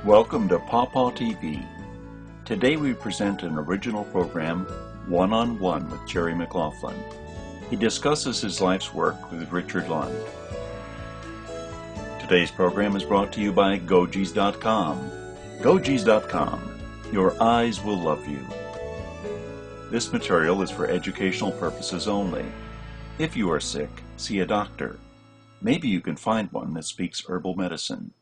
Welcome to Pawpaw TV. Today we present an original program, One-on-One with Jerry McLaughlin. He discusses his life's work with Richard Lund. Today's program is brought to you by Gogees.com. Gogees.com. Your eyes will love you. This material is for educational purposes only. If you are sick, see a doctor. Maybe you can find one that speaks herbal medicine.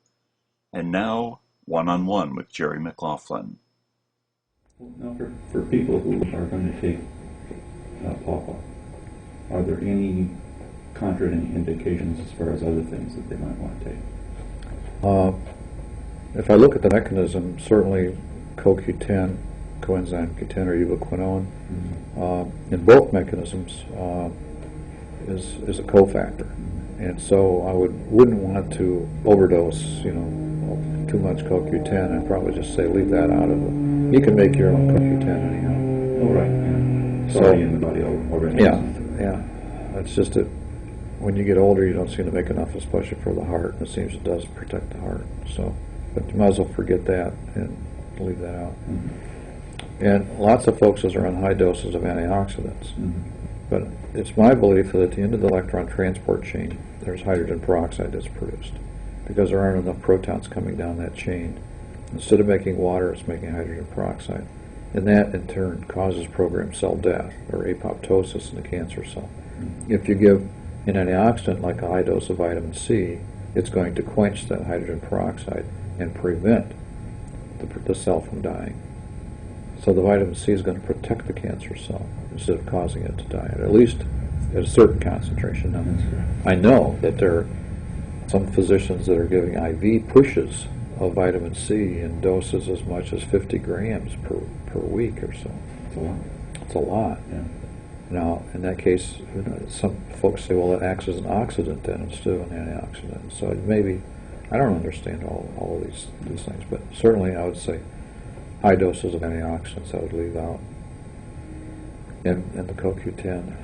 And now, One-on-One with Jerry McLaughlin. Now, for people who are going to take pawpaw, are there any contraindications as far as other things that they might want to take? If I look at the mechanism, certainly CoQ10, coenzyme Q10 or ubiquinone, in both mechanisms is a cofactor. And so I wouldn't want to overdose, too much CoQ10. I'd probably just say leave that out of it. You can make your own CoQ10 anyhow. Oh, right. Yeah. It's already in the body already. Yeah. It's just that when you get older, you don't seem to make enough, especially for the heart. And it seems it does protect the heart. So, but you might as well forget that and leave that out. And lots of folks are on high doses of antioxidants. But it's my belief that at the end of the electron transport chain, there's hydrogen peroxide that's produced because there aren't enough protons coming down that chain. Instead of making water, it's making hydrogen peroxide. And that, in turn, causes programmed cell death or apoptosis in the cancer cell. If you give an antioxidant like a high dose of vitamin C, it's going to quench that hydrogen peroxide and prevent the cell from dying. So the vitamin C is going to protect the cancer cell instead of causing it to die, at least at a certain concentration. Now, I know that there are some physicians that are giving IV pushes of vitamin C in doses as much as 50 grams per week or so. It's a lot. It's a lot. Yeah. Now, in that case, some folks say, well, it acts as an oxidant then instead of an antioxidant. So maybe, I don't understand all of these things, but certainly I would say high doses of antioxidants I would leave out, and the CoQ10.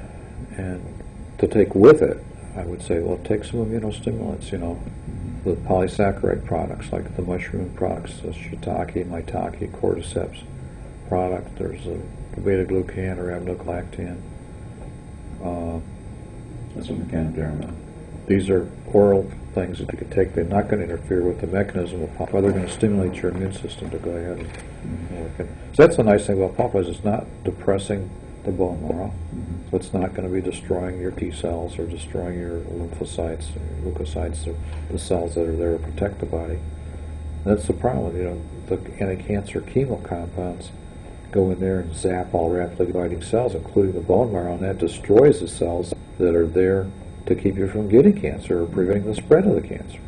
And to take with it, I would say, well, take some immunostimulants, the polysaccharide products, like the mushroom products, the shiitake, maitake, cordyceps product. There's a beta-glucan or aminoglactan. That's what Mechanoderma. These are oral things that you could take. They're not going to interfere with the mechanism of pawpaw. They're going to stimulate your immune system to go ahead and work it. So that's the nice thing about pawpaw is it's not depressing the bone marrow. So it's not going to be destroying your T cells or destroying your lymphocytes or leukocytes, or the cells that are there to protect the body. That's the problem. The anti-cancer chemo compounds go in there and zap all rapidly dividing cells, including the bone marrow, and that destroys the cells that are there to keep you from getting cancer or preventing the spread of the cancer.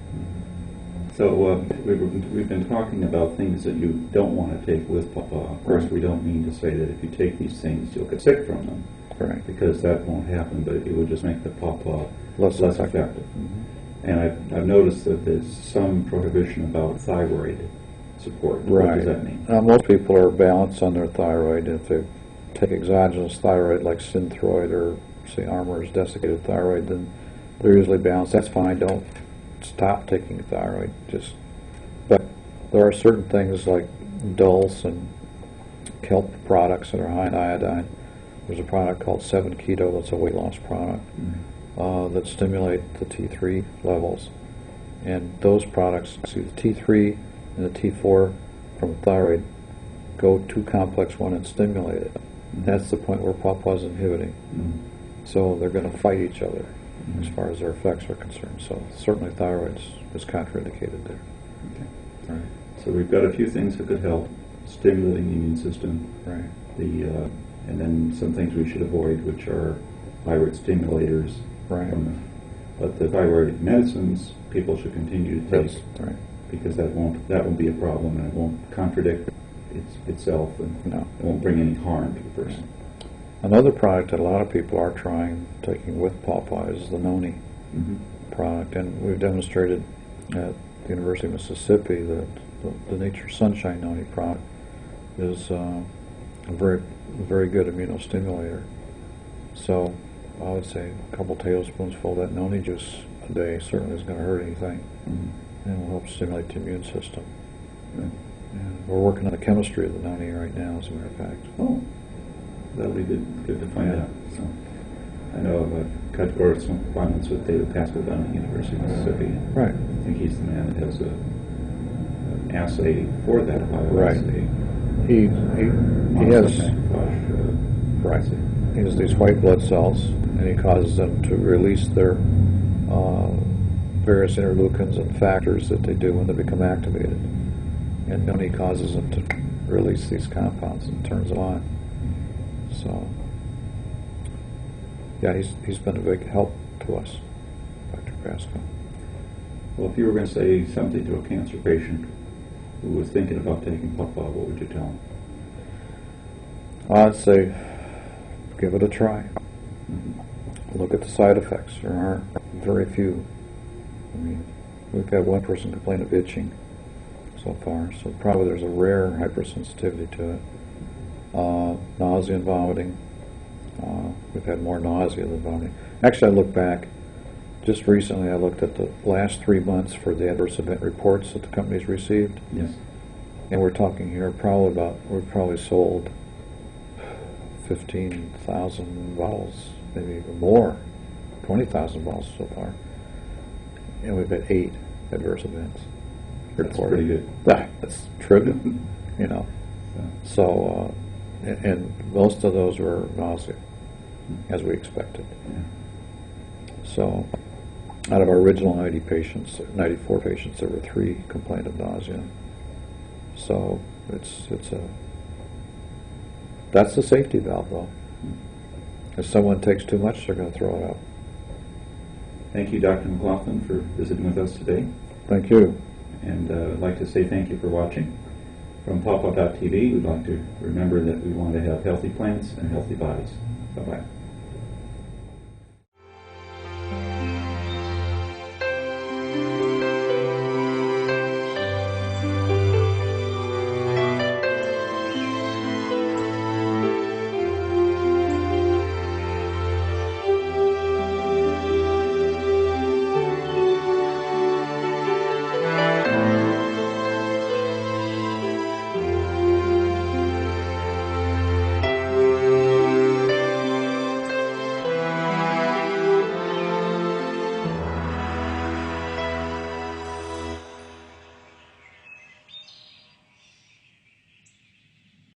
So we've been talking about things that you don't want to take with pawpaw. Of course, we don't mean to say that if you take these things, you'll get sick from them. Correct. Because that won't happen, but it would just make the pawpaw Less effective. And I've noticed that there's some prohibition about thyroid support. Right. What does that mean? Most people are balanced on their thyroid. If they take exogenous thyroid like Synthroid or, say, Armour's desiccated thyroid, then they're usually balanced. That's fine. Don't stop taking thyroid. But there are certain things like dulse and kelp products that are high in iodine. There's a product called 7-Keto that's a weight loss product that stimulate the T3 levels. And those products, see, the T3 and the T4 from thyroid go to complex 1 and stimulate it. That's the point where pawpaw is inhibiting. So they're going to fight each other as far as their effects are concerned. So certainly thyroid is contraindicated there. Okay. All right. So we've got a few things that could help stimulating the immune system. Right. And then some things we should avoid, which are thyroid stimulators. Right. But the thyroid medicines people should continue to take. That's right. Because that won't be a problem, and it won't contradict itself, and No. it won't bring any harm to the person. Another product that a lot of people are taking with pawpaw is the noni product, and we've demonstrated at the University of Mississippi that the Nature Sunshine noni product is a very good immunostimulator. So I would say a couple tablespoons full of that noni juice a day certainly isn't going to hurt anything. And will help stimulate the immune system. And we're working on the chemistry of the noni right now, as a matter of fact. Oh, that'll be good to find Yeah. out. So, I know I've cut correspondence with David Pascal down at the University of Mississippi. Right. I think he's the man that has an assay for that Right. bioassay. He has right. Assay. He has these white blood cells, and he causes them to release their various interleukins and factors that they do when they become activated. And noni causes them to release these compounds and turns them on. So, yeah, he's been a big help to us, Dr. Pascal. Well, if you were going to say something to a cancer patient who was thinking about taking pawpaw, what would you tell him? I'd say, give it a try. Look at the side effects. There aren't very few. I mean, we've had one person complain of itching so far, so probably there's a rare hypersensitivity to it. Nausea and vomiting. We've had more nausea than vomiting. Actually, I looked back. Just recently, I looked at the last 3 months for the adverse event reports that the company's received. Yes. And we're talking here we've probably sold 15,000 bottles, maybe even more, 20,000 bottles so far. And we've had 8 adverse events reported. That's pretty good. That's trivial, you know. So, and most of those were nausea, as we expected. Yeah. So, out of our original 94 patients, there were 3 complained of nausea. So, that's the safety valve, though. If someone takes too much, they're going to throw it up. Thank you, Dr. McLaughlin, for visiting with us today. Thank you. And I'd like to say thank you for watching. From pawpaw.tv, we'd like to remember that we want to have healthy plants and healthy bodies. Bye-bye.